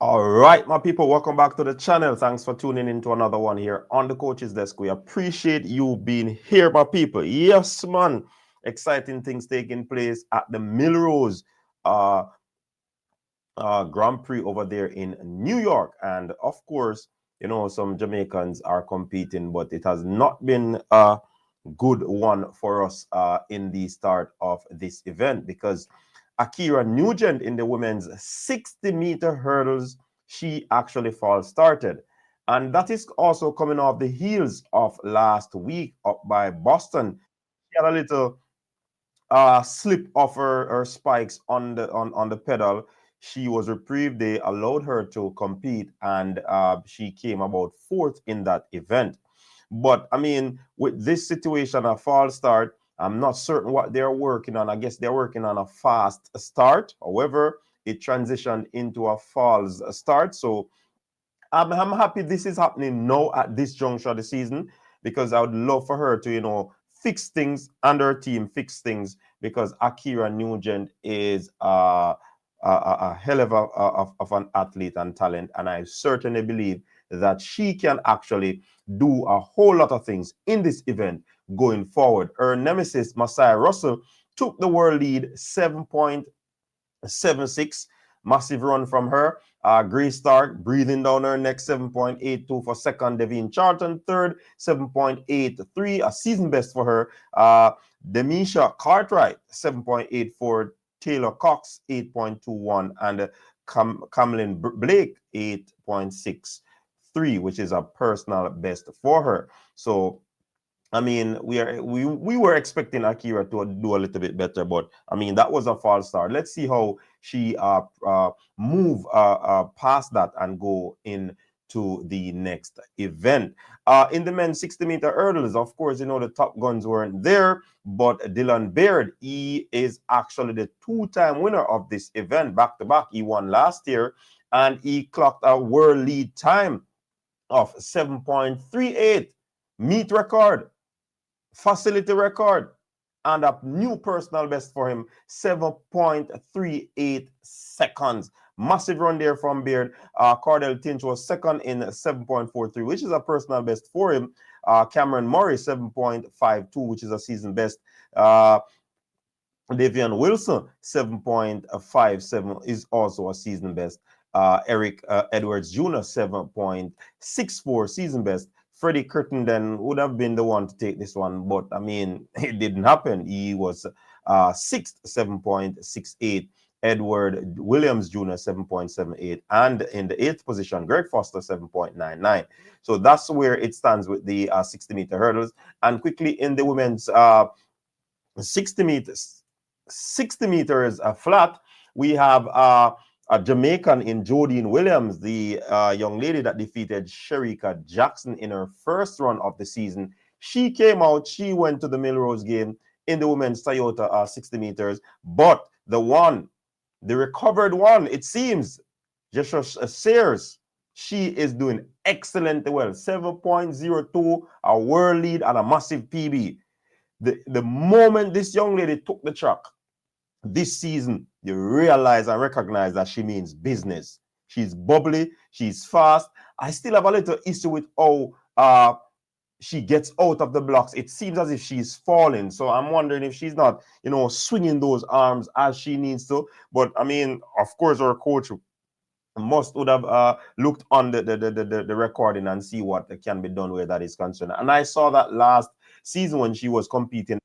All right, my people, welcome back to the channel. Thanks for tuning into another one here on the Coach's Desk. We appreciate you being here, my people. Yes, man. Exciting things taking place at the Millrose uh, Grand Prix over there in New York. And of course, some Jamaicans are competing, but it has not been a good one for us in the start of this event because Akira Nugent in the women's 60-meter hurdles, she actually false started. And that is also coming off the heels of last week up by Boston. She had a little slip of her spikes on the pedal. She was reprieved. They allowed her to compete, and she came about fourth in that event. But I mean, with this situation, a false start, I'm not certain what they're working on. I guess they're working on a fast start. However, it transitioned into a false start. So I'm happy this is happening now at this juncture of the season because I would love for her to, fix things and her team fix things because Akira Nugent is a hell of an athlete and talent. And I certainly believe that she can actually do a whole lot of things in this event going forward. Her nemesis, Masai Russell, took the world lead 7.76. Massive run from her. Grace Stark breathing down her neck, 7.82 for second. Devine Charlton third, 7.83, a season best for her. Demisha Cartwright, 7.84. Taylor Cox, 8.21. And Camlin Blake, 8.63, which is a personal best for her. So I mean, we were expecting Akira to do a little bit better, but I mean that was a false start. Let's see how she move past that and go into the next event. In the men's 60-meter hurdles, of course, the top guns weren't there, but Dylan Baird, he is actually the two-time winner of this event back to back. He won last year, and he clocked a world lead time of 7.38, meet record, facility record, and a new personal best for him, 7.38 seconds. Massive run there from Beard. Cardell Tinch was second in 7.43, which is a personal best for him. Cameron Murray, 7.52, which is a season best. Davian Wilson, 7.57, is also a season best. Eric Edwards Jr., 7.64, season best. Freddie Crittenden would have been the one to take this one, but I mean, it didn't happen. He was sixth, 7.68. Edward Williams Jr., 7.78. And in the eighth position, Greg Foster, 7.99. So that's where it stands with the 60-meter hurdles. And quickly in the women's 60 meters flat, we have a Jamaican in Jodine Williams, the young lady that defeated Sherika Jackson in her first run of the season. She came out, she went to the Millrose game in the women's Toyota 60 meters, but the recovered one, it seems, Jacious Sears, she is doing excellently well. 7.02, a world lead and a massive PB. The moment this young lady took the track this season, you realize and recognize that she means business. She's bubbly, she's fast. I still have a little issue with how she gets out of the blocks. It seems as if she's falling. So I'm wondering if she's not, swinging those arms as she needs to. But I mean, of course, our coach would have looked on the recording and see what can be done where that is concerned. And I saw that last season when she was competing.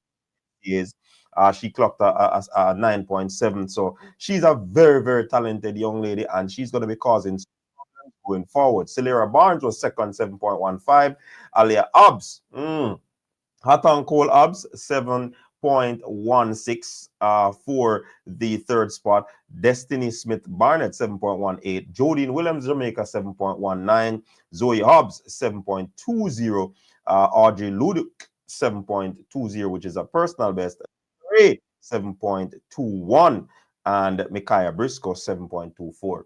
She clocked a 9.7. So she's a very, very talented young lady, and she's going to be causing going forward. Celera Barnes was second, 7.15. Alia Abbs, hot and cold Abbs, 7.16 for the third spot. Destiny Smith Barnett, 7.18. Jodine Williams, Jamaica, 7.19. Zoe Hobbs, 7.20. Audrey Ludick, 7.20, which is a personal best. 7.21. And Micaiah Briscoe, 7.24.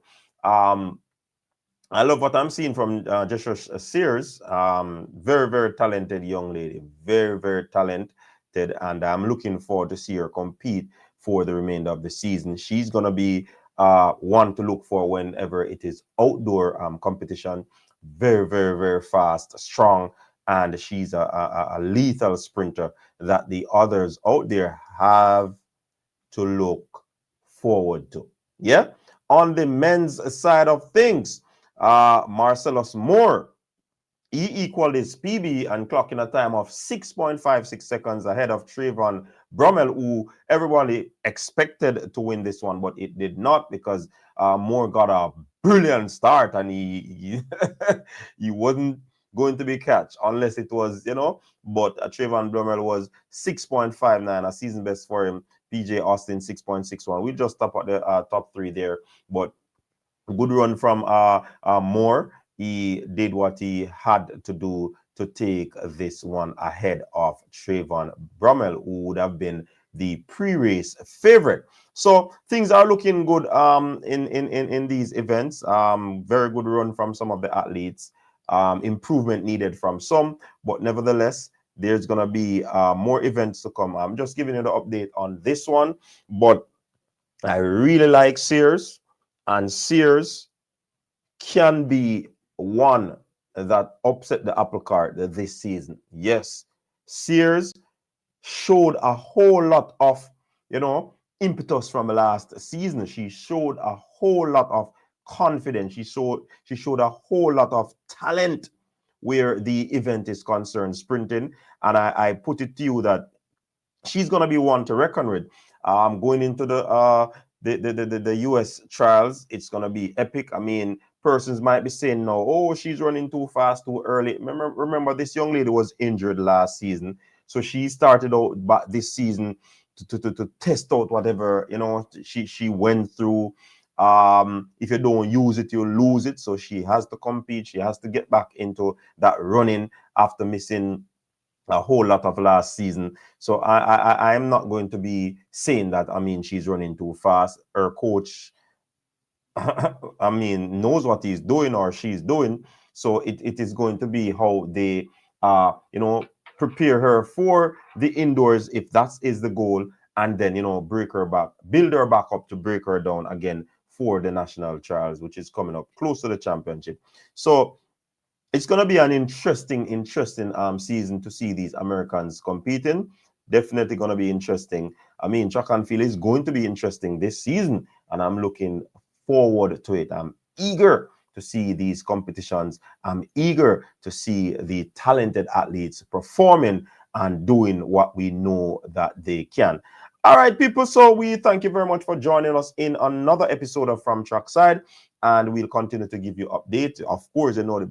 I love what I'm seeing from Jacious Sears. Very, very talented young lady. Very, very talented. And I'm looking forward to see her compete for the remainder of the season. She's going to be one to look for whenever it is outdoor competition. Very, very, very fast, strong, and she's a lethal sprinter that the others out there have to look forward to. Yeah. On the men's side of things, Marcellus Moore, he equaled his PB and clocking a time of 6.56 seconds ahead of Trayvon Brummel, who everybody expected to win this one, but it did not because Moore got a brilliant start and he he wasn't going to be catch unless it was, but Trayvon Brummel was 6.59, a season best for him. PJ Austin 6.61. We just top at the top three there, but good run from Moore. He did what he had to do to take this one ahead of Trayvon Brummel, who would have been the pre-race favorite. So things are looking good in these events. Very good run from some of the athletes. Improvement needed from some, but nevertheless, there's going to be more events to come. I'm just giving you the update on this one, but I really like Sears, and Sears can be one that upset the apple cart this season. Yes, Sears showed a whole lot of, impetus from last season. She showed a whole lot of confidence. She showed a whole lot of talent where the event is concerned, sprinting. And I put it to you that she's gonna be one to reckon with. Going into the US trials, it's gonna be epic. I mean, persons might be saying no, oh, she's running too fast, too early. Remember, this young lady was injured last season, so she started out back this season to test out whatever she went through. If you don't use it, you lose it. So she has to compete. She has to get back into that running after missing a whole lot of last season. So I am not going to be saying that, I mean, she's running too fast. Her coach, I mean, knows what he's doing or she's doing. So it is going to be how they, prepare her for the indoors, if that is the goal, and then, break her back, build her back up to break her down again for the national trials, which is coming up close to the championship. So it's going to be an interesting season to see these Americans competing. Definitely going to be interesting. I mean, track and field is going to be interesting this season, and I'm looking forward to it. I'm eager to see these competitions. I'm eager to see the talented athletes performing and doing what we know that they can. All right, people. So we thank you very much for joining us in another episode of From Trackside, and we'll continue to give you updates. Of course, the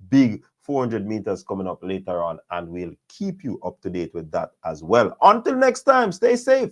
big 400 meters coming up later on, and we'll keep you up to date with that as well. Until next time, stay safe.